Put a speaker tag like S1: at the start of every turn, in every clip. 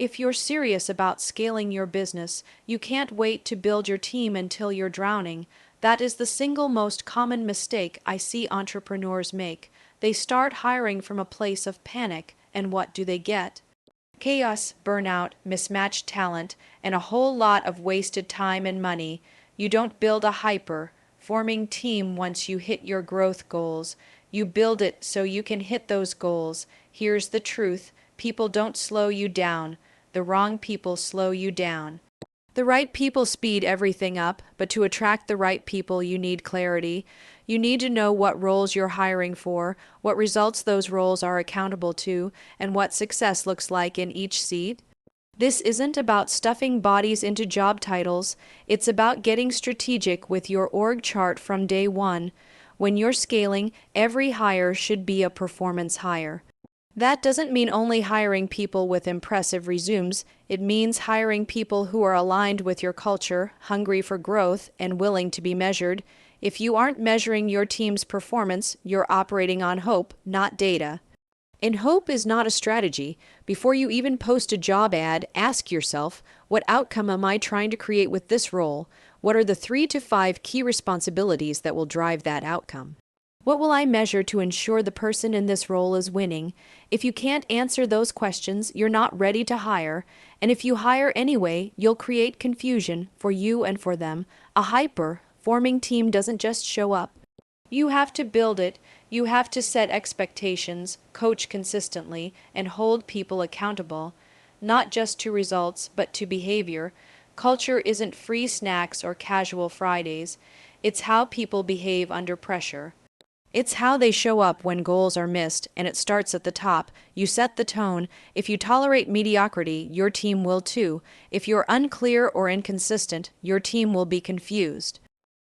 S1: If you're serious about scaling your business, you can't wait to build your team until you're drowning. That is the single most common mistake I see entrepreneurs make. They start hiring from a place of panic, and what do they get? Chaos, burnout, mismatched talent, and a whole lot of wasted time and money. You don't build a forming team once you hit your growth goals. You build it so you can hit those goals. Here's the truth: people don't slow you down. The wrong people slow you down. The right people speed everything up, but to attract the right people, you need clarity. You need to know what roles you're hiring for, what results those roles are accountable to, and what success looks like in each seat. This isn't about stuffing bodies into job titles. It's about getting strategic with your org chart from day one. When you're scaling, every hire should be a performance hire. That doesn't mean only hiring people with impressive resumes. It means hiring people who are aligned with your culture, hungry for growth, and willing to be measured. If you aren't measuring your team's performance, you're operating on hope, not data. And hope is not a strategy. Before you even post a job ad, ask yourself, what outcome am I trying to create with this role? What are the 3 to 5 key responsibilities that will drive that outcome? What will I measure to ensure the person in this role is winning? If you can't answer those questions, you're not ready to hire. And if you hire anyway, you'll create confusion for you and for them. A forming team doesn't just show up. You have to build it. You have to set expectations, coach consistently, and hold people accountable, not just to results, but to behavior. Culture isn't free snacks or casual Fridays. It's how people behave under pressure. It's how they show up when goals are missed, and it starts at the top. You set the tone. If you tolerate mediocrity, your team will too. If you're unclear or inconsistent, your team will be confused.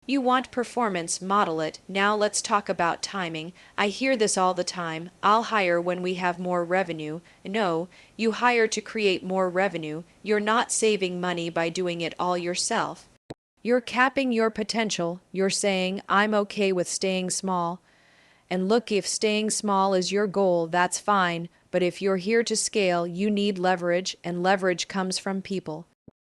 S1: You want performance, model it. Now let's talk about timing. I hear this all the time. I'll hire when we have more revenue. No, you hire to create more revenue. You're not saving money by doing it all yourself. You're capping your potential. You're saying, I'm okay with staying small. And look, if staying small is your goal, that's fine. But if you're here to scale, you need leverage, and leverage comes from people.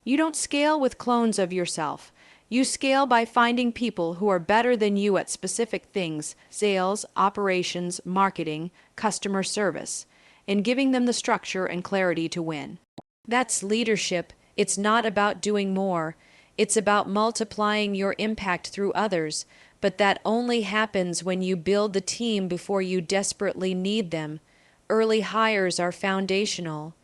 S1: You don't scale with clones of yourself. You scale by finding people who are better than you at specific things: sales, operations, marketing, customer service, and giving them the structure and clarity to win. That's leadership. It's not about doing more. It's about multiplying your impact through others. But that only happens when you build the team before you desperately need them. Early hires are foundational.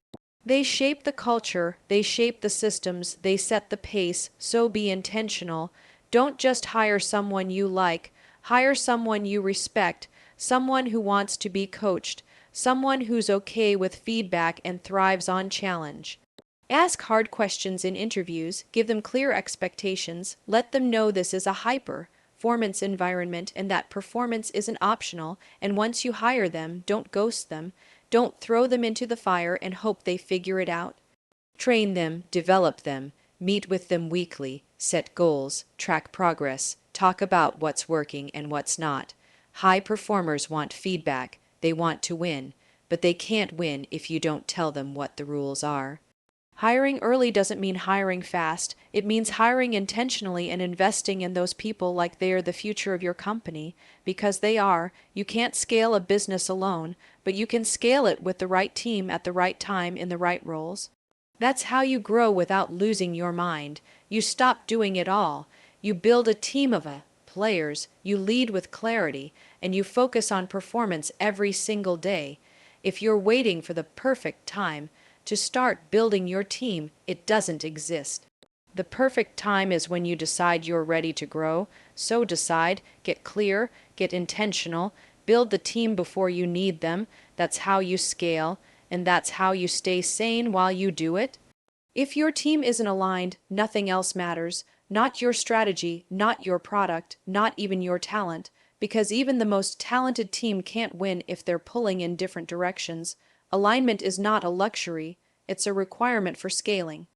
S1: They shape the culture, they shape the systems, they set the pace, so be intentional. Don't just hire someone you like, hire someone you respect, someone who wants to be coached, someone who's okay with feedback and thrives on challenge. Ask hard questions in interviews, give them clear expectations, let them know this is a performance environment and that performance isn't optional, and once you hire them, don't ghost them. Don't throw them into the fire and hope they figure it out. Train them, develop them, meet with them weekly, set goals, track progress, talk about what's working and what's not. High performers want feedback, they want to win, but they can't win if you don't tell them what the rules are. Hiring early doesn't mean hiring fast. It means hiring intentionally and investing in those people like they are the future of your company. Because they are. You can't scale a business alone, but you can scale it with the right team at the right time in the right roles. That's how you grow without losing your mind. You stop doing it all. You build a team of players. You lead with clarity, and you focus on performance every single day. If you're waiting for the perfect time to start building your team, it doesn't exist. The perfect time is when you decide you're ready to grow. So decide, get clear, get intentional, build the team before you need them. That's how you scale, and that's how you stay sane while you do it. If your team isn't aligned, nothing else matters. Not your strategy, not your product, not even your talent, because even the most talented team can't win if they're pulling in different directions. Alignment is not a luxury, it's a requirement for scaling.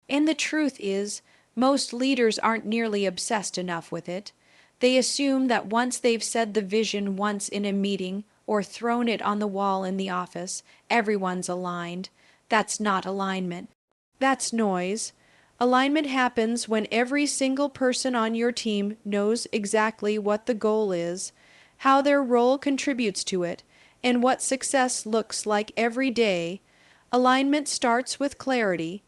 S1: And the truth is, most leaders aren't nearly obsessed enough with it. They assume that once they've said the vision once in a meeting or thrown it on the wall in the office, everyone's aligned. That's not alignment. That's noise. Alignment happens when every single person on your team knows exactly what the goal is, how their role contributes to it, and what success looks like every day. Alignment starts with clarity.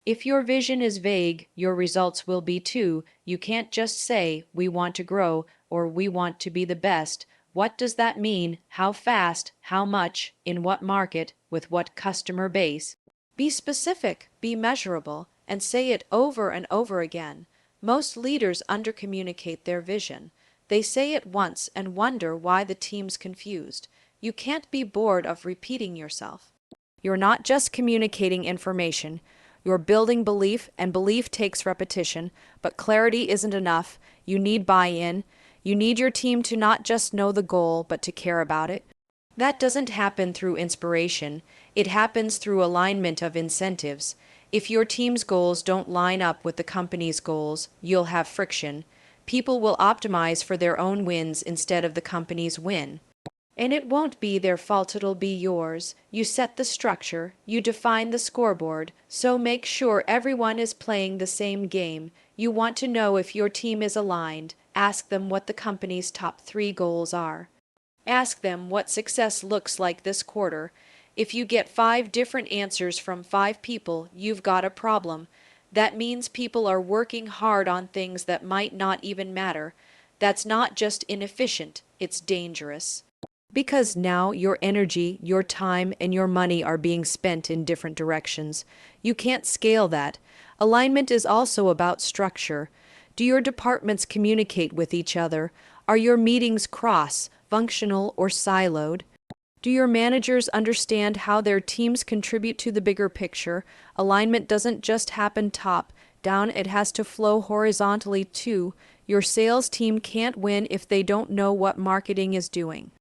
S1: If your vision is vague, your results will be too. You can't just say, "We want to grow," or "We want to be the best." What does that mean? How fast? How much? In what market? With what customer base? Be specific, be measurable, and say it over and over again. Most leaders undercommunicate their vision. They say it once and wonder why the team's confused. You can't be bored of repeating yourself. You're not just communicating information, you're building belief, and belief takes repetition, but clarity isn't enough. You need buy-in. You need your team to not just know the goal, but to care about it. That doesn't happen through inspiration. It happens through alignment of incentives. If your team's goals don't line up with the company's goals, you'll have friction. People will optimize for their own wins instead of the company's win. And it won't be their fault, it'll be yours. You set the structure, you define the scoreboard, so make sure everyone is playing the same game. You want to know if your team is aligned. Ask them what the company's top 3 goals are. Ask them what success looks like this quarter. If you get 5 different answers from 5 people, you've got a problem. That means people are working hard on things that might not even matter. That's not just inefficient, it's dangerous. Because now your energy, your time, and your money are being spent in different directions. You can't scale that. Alignment is also about structure. Do your departments communicate with each other? Are your meetings cross-functional or siloed? Do your managers understand how their teams contribute to the bigger picture? Alignment doesn't just happen top down, it has to flow horizontally too. Your sales team can't win if they don't know what marketing is doing.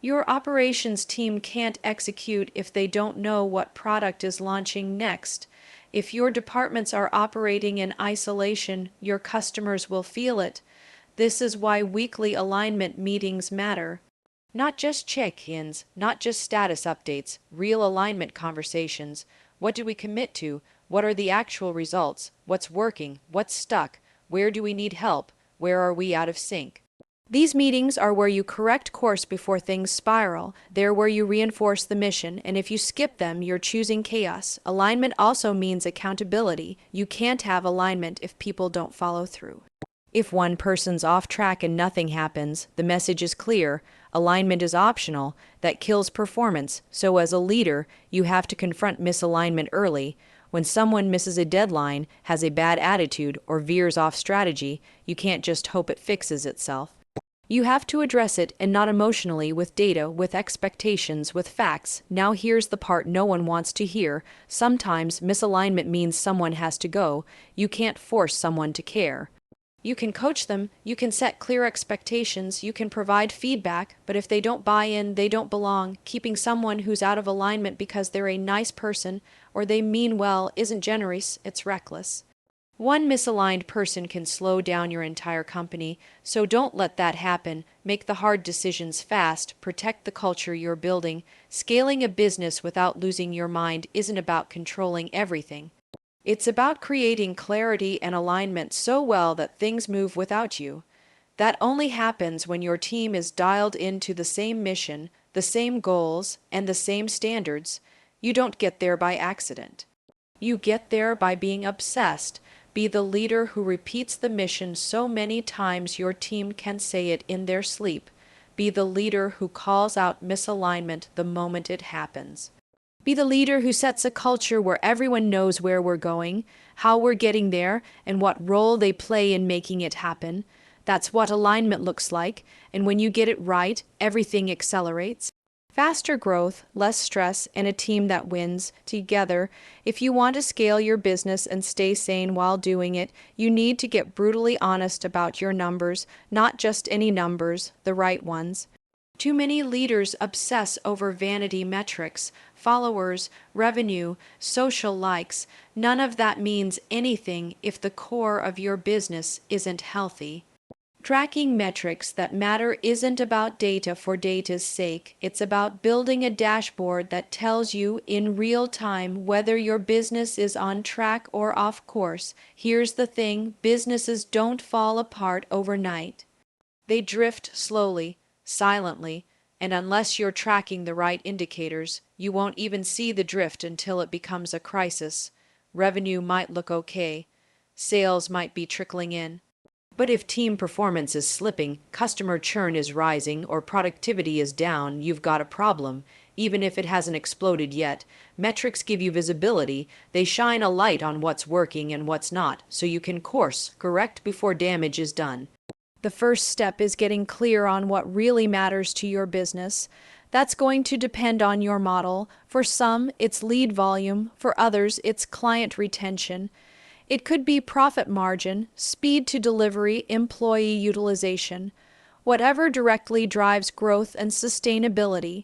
S1: Your operations team can't execute if they don't know what product is launching next. If your departments are operating in isolation, your customers will feel it. This is why weekly alignment meetings matter. Not just check-ins, not just status updates, real alignment conversations. What do we commit to? What are the actual results? What's working? What's stuck? Where do we need help? Where are we out of sync? These meetings are where you correct course before things spiral. They're where you reinforce the mission, and if you skip them, you're choosing chaos. Alignment also means accountability. You can't have alignment if people don't follow through. If one person's off track and nothing happens, the message is clear. Alignment is optional. That kills performance. So as a leader, you have to confront misalignment early. When someone misses a deadline, has a bad attitude, or veers off strategy, you can't just hope it fixes itself. You have to address it, and not emotionally, with data, with expectations, with facts. Now here's the part no one wants to hear. Sometimes misalignment means someone has to go. You can't force someone to care. You can coach them, you can set clear expectations, you can provide feedback, but if they don't buy in, they don't belong. Keeping someone who's out of alignment because they're a nice person or they mean well isn't generous, it's reckless. One misaligned person can slow down your entire company, so don't let that happen. Make the hard decisions fast, protect the culture you're building. Scaling a business without losing your mind isn't about controlling everything. It's about creating clarity and alignment so well that things move without you. That only happens when your team is dialed into the same mission, the same goals, and the same standards. You don't get there by accident. You get there by being obsessed. Be the leader who repeats the mission so many times your team can say it in their sleep. Be the leader who calls out misalignment the moment it happens. Be the leader who sets a culture where everyone knows where we're going, how we're getting there, and what role they play in making it happen. That's what alignment looks like, and when you get it right, everything accelerates. Faster growth, less stress, and a team that wins together. If you want to scale your business and stay sane while doing it, you need to get brutally honest about your numbers, not just any numbers, the right ones. Too many leaders obsess over vanity metrics, followers, revenue, social likes. None of that means anything if the core of your business isn't healthy. Tracking metrics that matter isn't about data for data's sake. It's about building a dashboard that tells you in real time whether your business is on track or off course. Here's the thing, businesses don't fall apart overnight. They drift slowly, silently, and unless you're tracking the right indicators, you won't even see the drift until it becomes a crisis. Revenue might look okay, sales might be trickling in. But if team performance is slipping, customer churn is rising, or productivity is down, you've got a problem. Even if it hasn't exploded yet, metrics give you visibility. They shine a light on what's working and what's not, so you can course correct before damage is done. The first step is getting clear on what really matters to your business. That's going to depend on your model. For some, it's lead volume. For others, it's client retention. It could be profit margin, speed to delivery, employee utilization, whatever directly drives growth and sustainability.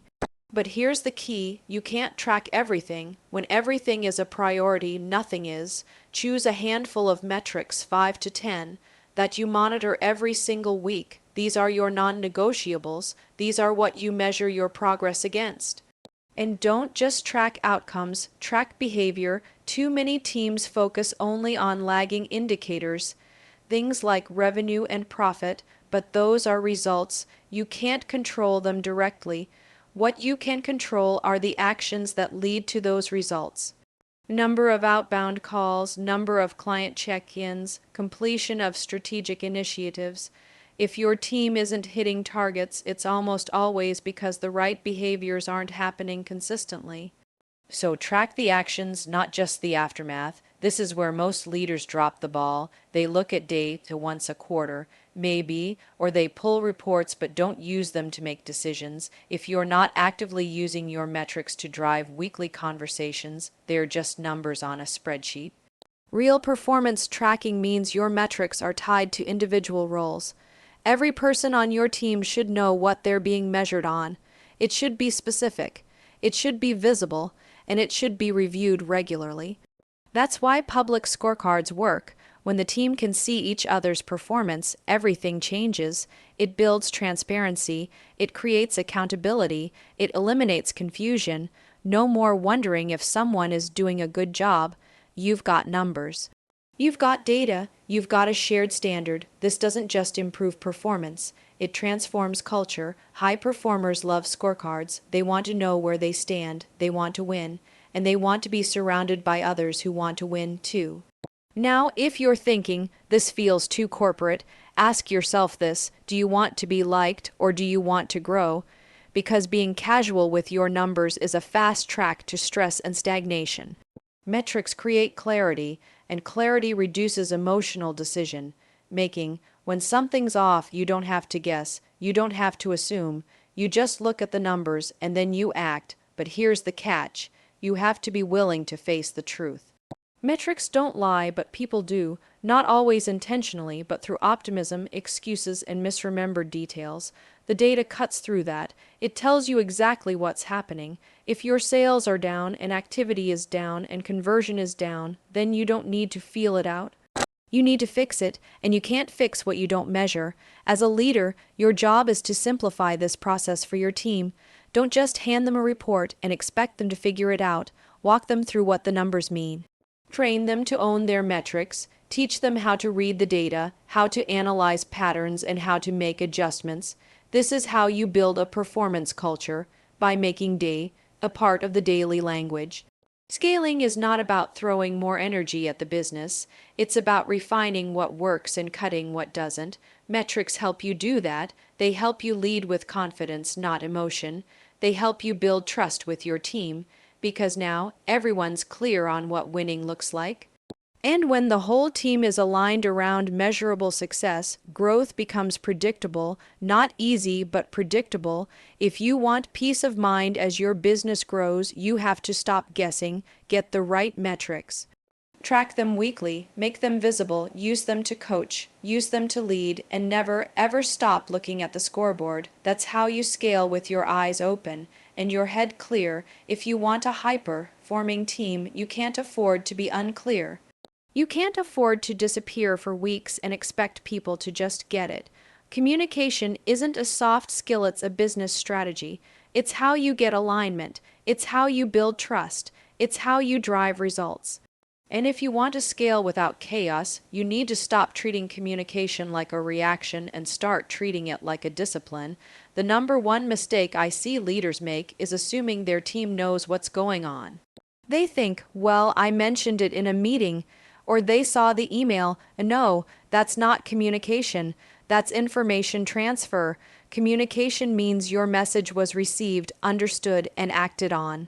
S1: But here's the key, you can't track everything. When everything is a priority, nothing is. Choose a handful of metrics, 5 to 10, that you monitor every single week. These are your non-negotiables. These are what you measure your progress against. And don't just track outcomes, track behavior. Too many teams focus only on lagging indicators, things like revenue and profit, but those are results. You can't control them directly. What you can control are the actions that lead to those results. Number of outbound calls, number of client check-ins, completion of strategic initiatives. If your team isn't hitting targets, it's almost always because the right behaviors aren't happening consistently. So track the actions, not just the aftermath. This is where most leaders drop the ball. They look at data once a quarter, maybe, or they pull reports but don't use them to make decisions. If you're not actively using your metrics to drive weekly conversations, they're just numbers on a spreadsheet. Real performance tracking means your metrics are tied to individual roles. Every person on your team should know what they're being measured on. It should be specific, it should be visible, and it should be reviewed regularly. That's why public scorecards work. When the team can see each other's performance, everything changes. It builds transparency, it creates accountability, it eliminates confusion. No more wondering if someone is doing a good job. You've got numbers. You've got data, you've got a shared standard. This doesn't just improve performance, it transforms culture. High performers love scorecards. They want to know where they stand, they want to win, and they want to be surrounded by others who want to win too. Now, if you're thinking, this feels too corporate, ask yourself this, do you want to be liked or do you want to grow? Because being casual with your numbers is a fast track to stress and stagnation. Metrics create clarity, and clarity reduces emotional decision making. When something's off, you don't have to guess, you don't have to assume, you just look at the numbers and then you act. But here's the catch, you have to be willing to face the truth. Metrics don't lie, but people do, not always intentionally, but through optimism, excuses, and misremembered details. The data cuts through that. It tells you exactly what's happening. If your sales are down and activity is down and conversion is down, then you don't need to feel it out. You need to fix it, and you can't fix what you don't measure. As a leader, your job is to simplify this process for your team. Don't just hand them a report and expect them to figure it out. Walk them through what the numbers mean. Train them to own their metrics. Teach them how to read the data, how to analyze patterns, and how to make adjustments. This is how you build a performance culture, by making day a part of the daily language. Scaling is not about throwing more energy at the business. It's about refining what works and cutting what doesn't. Metrics help you do that. They help you lead with confidence, not emotion. They help you build trust with your team, because now everyone's clear on what winning looks like. And when the whole team is aligned around measurable success, growth becomes predictable, not easy, but predictable. If you want peace of mind as your business grows, you have to stop guessing, get the right metrics. Track them weekly, make them visible, use them to coach, use them to lead, and never, ever stop looking at the scoreboard. That's how you scale with your eyes open and your head clear. If you want a high-performing team, you can't afford to be unclear. You can't afford to disappear for weeks and expect people to just get it. Communication isn't a soft skill, it's a business strategy. It's how you get alignment, it's how you build trust, it's how you drive results. And if you want to scale without chaos, you need to stop treating communication like a reaction and start treating it like a discipline. The number one mistake I see leaders make is assuming their team knows what's going on. They think, well, I mentioned it in a meeting, or they saw the email. And no, that's not communication. That's information transfer. Communication means your message was received, understood, and acted on.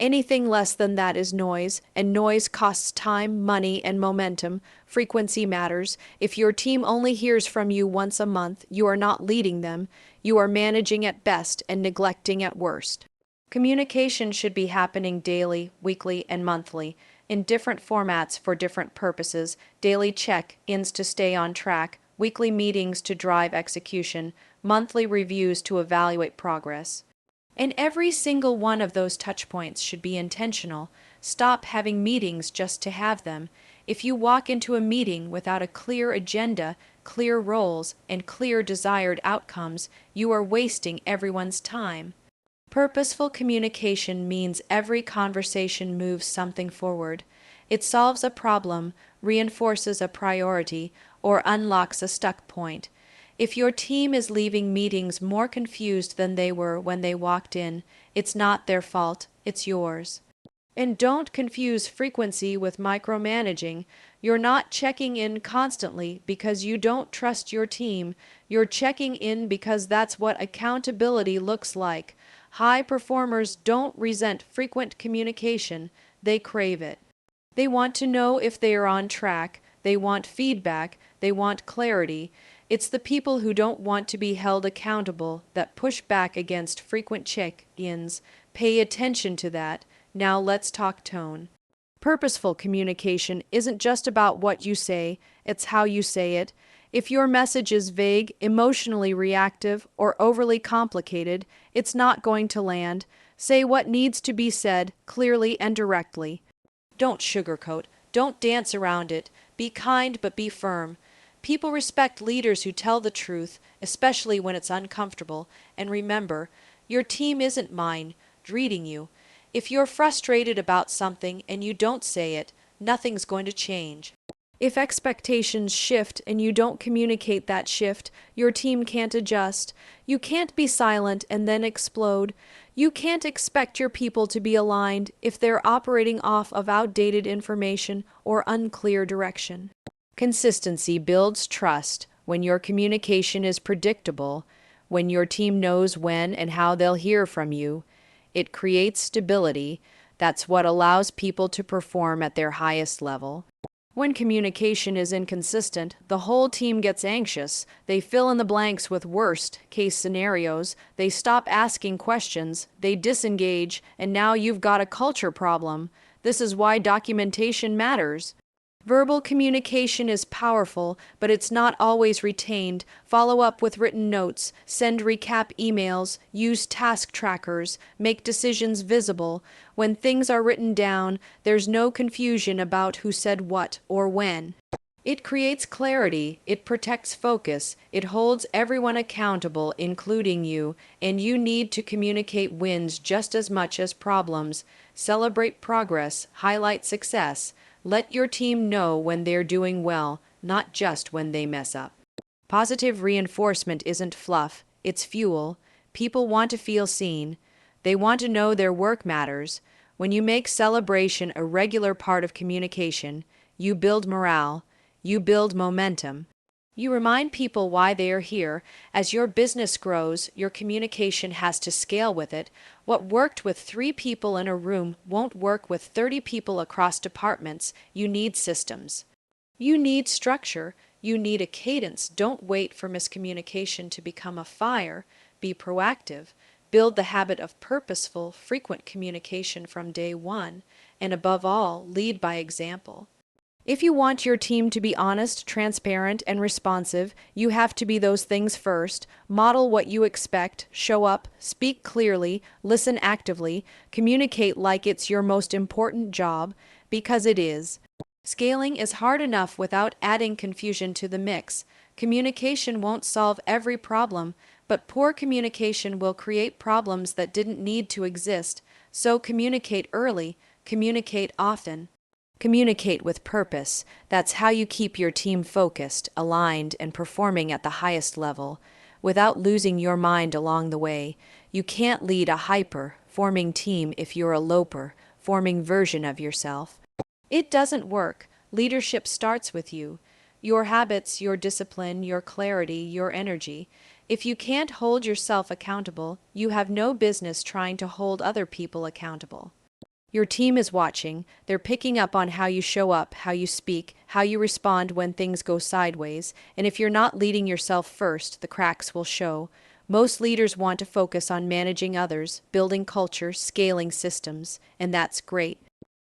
S1: Anything less than that is noise, and noise costs time, money, and momentum. Frequency matters. If your team only hears from you once a month, you are not leading them. You are managing at best and neglecting at worst. Communication should be happening daily, weekly, and monthly, in different formats for different purposes: daily check-ins to stay on track, weekly meetings to drive execution, monthly reviews to evaluate progress. And every single one of those touch points should be intentional. Stop having meetings just to have them. If you walk into a meeting without a clear agenda, clear roles, and clear desired outcomes, you are wasting everyone's time. Purposeful communication means every conversation moves something forward. It solves a problem, reinforces a priority, or unlocks a stuck point. If your team is leaving meetings more confused than they were when they walked in, it's not their fault, it's yours. And don't confuse frequency with micromanaging. You're not checking in constantly because you don't trust your team. You're checking in because that's what accountability looks like. High performers don't resent frequent communication, they crave it. They want to know if they are on track, they want feedback, they want clarity. It's the people who don't want to be held accountable that push back against frequent check-ins. Pay attention to that. Now let's talk tone. Purposeful communication isn't just about what you say, it's how you say it. If your message is vague, emotionally reactive, or overly complicated, it's not going to land. Say what needs to be said clearly and directly. Don't sugarcoat. Don't dance around it. Be kind, but be firm. People respect leaders who tell the truth, especially when it's uncomfortable. And remember, your team isn't mine, reading you. If you're frustrated about something and you don't say it, nothing's going to change. If expectations shift and you don't communicate that shift, your team can't adjust. You can't be silent and then explode. You can't expect your people to be aligned if they're operating off of outdated information or unclear direction. Consistency builds trust when your communication is predictable, when your team knows when and how they'll hear from you. It creates stability. That's what allows people to perform at their highest level. When communication is inconsistent, the whole team gets anxious. They fill in the blanks with worst-case scenarios. They stop asking questions. They disengage, and now you've got a culture problem. This is why documentation matters. Verbal communication is powerful, but it's not always retained. Follow up with written notes, send recap emails, use task trackers, make decisions visible. When things are written down, there's no confusion about who said what or when. It creates clarity, it protects focus, it holds everyone accountable, including you, and you need to communicate wins just as much as problems. Celebrate progress, highlight success. Let your team know when they're doing well, not just when they mess up. Positive reinforcement isn't fluff, it's fuel. People want to feel seen. They want to know their work matters. When you make celebration a regular part of communication, you build morale, you build momentum. You remind people why they are here. As your business grows, your communication has to scale with it. What worked with 3 people in a room won't work with 30 people across departments. You need systems. You need structure. You need a cadence. Don't wait for miscommunication to become a fire. Be proactive. Build the habit of purposeful, frequent communication from day one. And above all, lead by example. If you want your team to be honest, transparent, and responsive, you have to be those things first. Model what you expect, show up, speak clearly, listen actively, communicate like it's your most important job, because it is. Scaling is hard enough without adding confusion to the mix. Communication won't solve every problem, but poor communication will create problems that didn't need to exist. So communicate early, communicate often. Communicate with purpose. That's how you keep your team focused, aligned, and performing at the highest level, without losing your mind along the way. You can't lead a hyper, forming team if you're a loper, forming version of yourself. It doesn't work. Leadership starts with you. Your habits, your discipline, your clarity, your energy. If you can't hold yourself accountable, you have no business trying to hold other people accountable. Your team is watching. They're picking up on how you show up, how you speak, how you respond when things go sideways. And if you're not leading yourself first, the cracks will show. Most leaders want to focus on managing others, building culture, scaling systems, and that's great.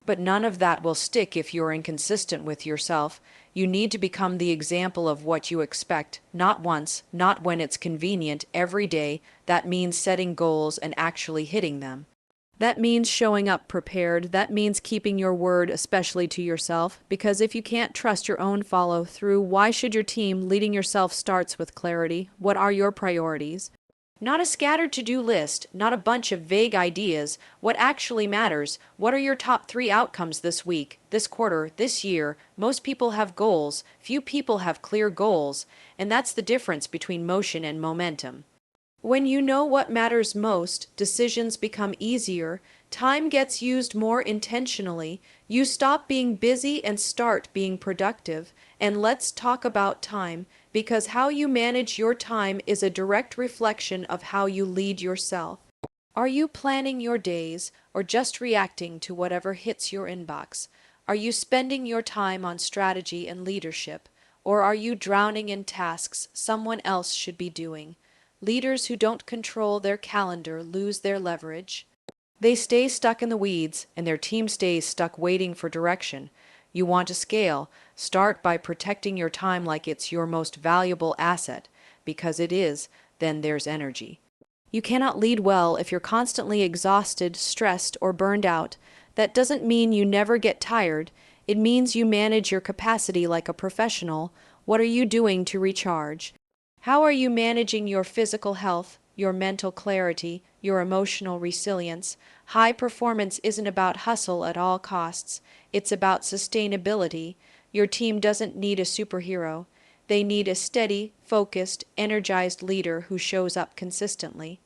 S1: But none of that will stick if you're inconsistent with yourself. You need to become the example of what you expect, not once, not when it's convenient, every day. That means setting goals and actually hitting them. That means showing up prepared. That means keeping your word, especially to yourself, because if you can't trust your own follow through, why should your team? Leading yourself starts with clarity. What are your priorities? Not a scattered to-do list, not a bunch of vague ideas. What actually matters? What are your top 3 outcomes this week, this quarter, this year? Most people have goals. Few people have clear goals, and that's the difference between motion and momentum. When you know what matters most, decisions become easier, time gets used more intentionally, you stop being busy and start being productive. And let's talk about time, because how you manage your time is a direct reflection of how you lead yourself. Are you planning your days or just reacting to whatever hits your inbox? Are you spending your time on strategy and leadership, or are you drowning in tasks someone else should be doing? Leaders who don't control their calendar lose their leverage. They stay stuck in the weeds, and their team stays stuck waiting for direction. You want to scale? Start by protecting your time like it's your most valuable asset, because it is. Then there's energy. You cannot lead well if you're constantly exhausted, stressed, or burned out. That doesn't mean you never get tired. It means you manage your capacity like a professional. What are you doing to recharge? How are you managing your physical health, your mental clarity, your emotional resilience? High performance isn't about hustle at all costs. It's about sustainability. Your team doesn't need a superhero. They need a steady, focused, energized leader who shows up consistently.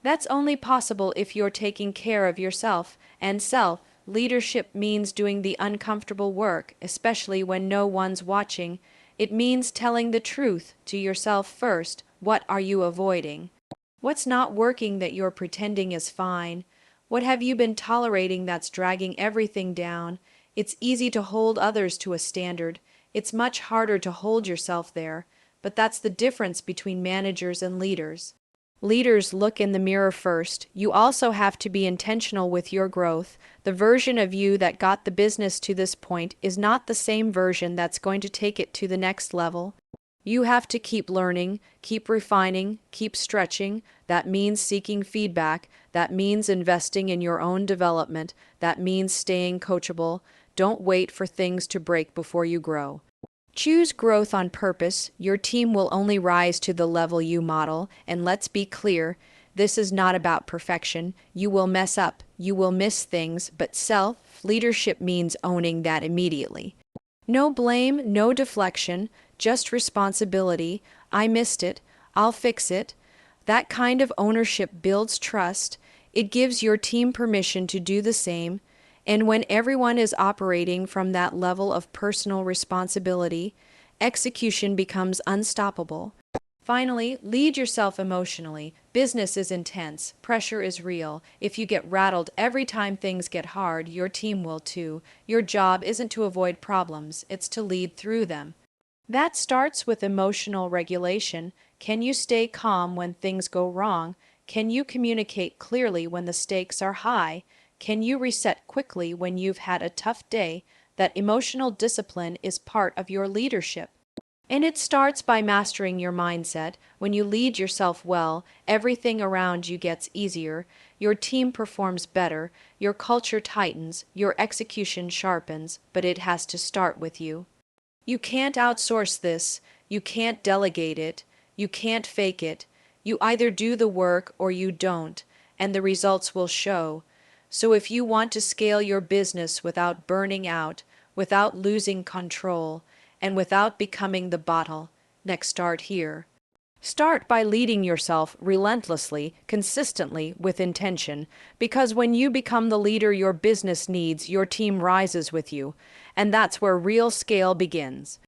S1: That's only possible if you're taking care of yourself and self. Leadership means doing the uncomfortable work, especially when no one's watching. It means telling the truth to yourself first. What are you avoiding? What's not working that you're pretending is fine? What have you been tolerating that's dragging everything down? It's easy to hold others to a standard. It's much harder to hold yourself there. But that's the difference between managers and leaders. Leaders look in the mirror first. You also have to be intentional with your growth. The version of you that got the business to this point is not the same version that's going to take it to the next level. You have to keep learning, keep refining, keep stretching. That means seeking feedback. That means investing in your own development. That means staying coachable. Don't wait for things to break before you grow. Choose growth on purpose. Your team will only rise to the level you model. And let's be clear, this is not about perfection. You will mess up. You will miss things. But self-leadership means owning that immediately. No blame, no deflection, just responsibility. I missed it. I'll fix it. That kind of ownership builds trust. It gives your team permission to do the same. And when everyone is operating from that level of personal responsibility, execution becomes unstoppable. Finally, lead yourself emotionally. Business is intense. Pressure is real. If you get rattled every time things get hard, your team will too. Your job isn't to avoid problems, it's to lead through them. That starts with emotional regulation. Can you stay calm when things go wrong? Can you communicate clearly when the stakes are high? Can you reset quickly when you've had a tough day? That emotional discipline is part of your leadership. And it starts by mastering your mindset. When you lead yourself well, everything around you gets easier, your team performs better, your culture tightens, your execution sharpens, but it has to start with you. You can't outsource this. You can't delegate it. You can't fake it. You either do the work or you don't, and the results will show. So if you want to scale your business without burning out, without losing control, and without becoming the bottle, next start here. Start by leading yourself relentlessly, consistently, with intention, because when you become the leader your business needs, your team rises with you, and that's where real scale begins.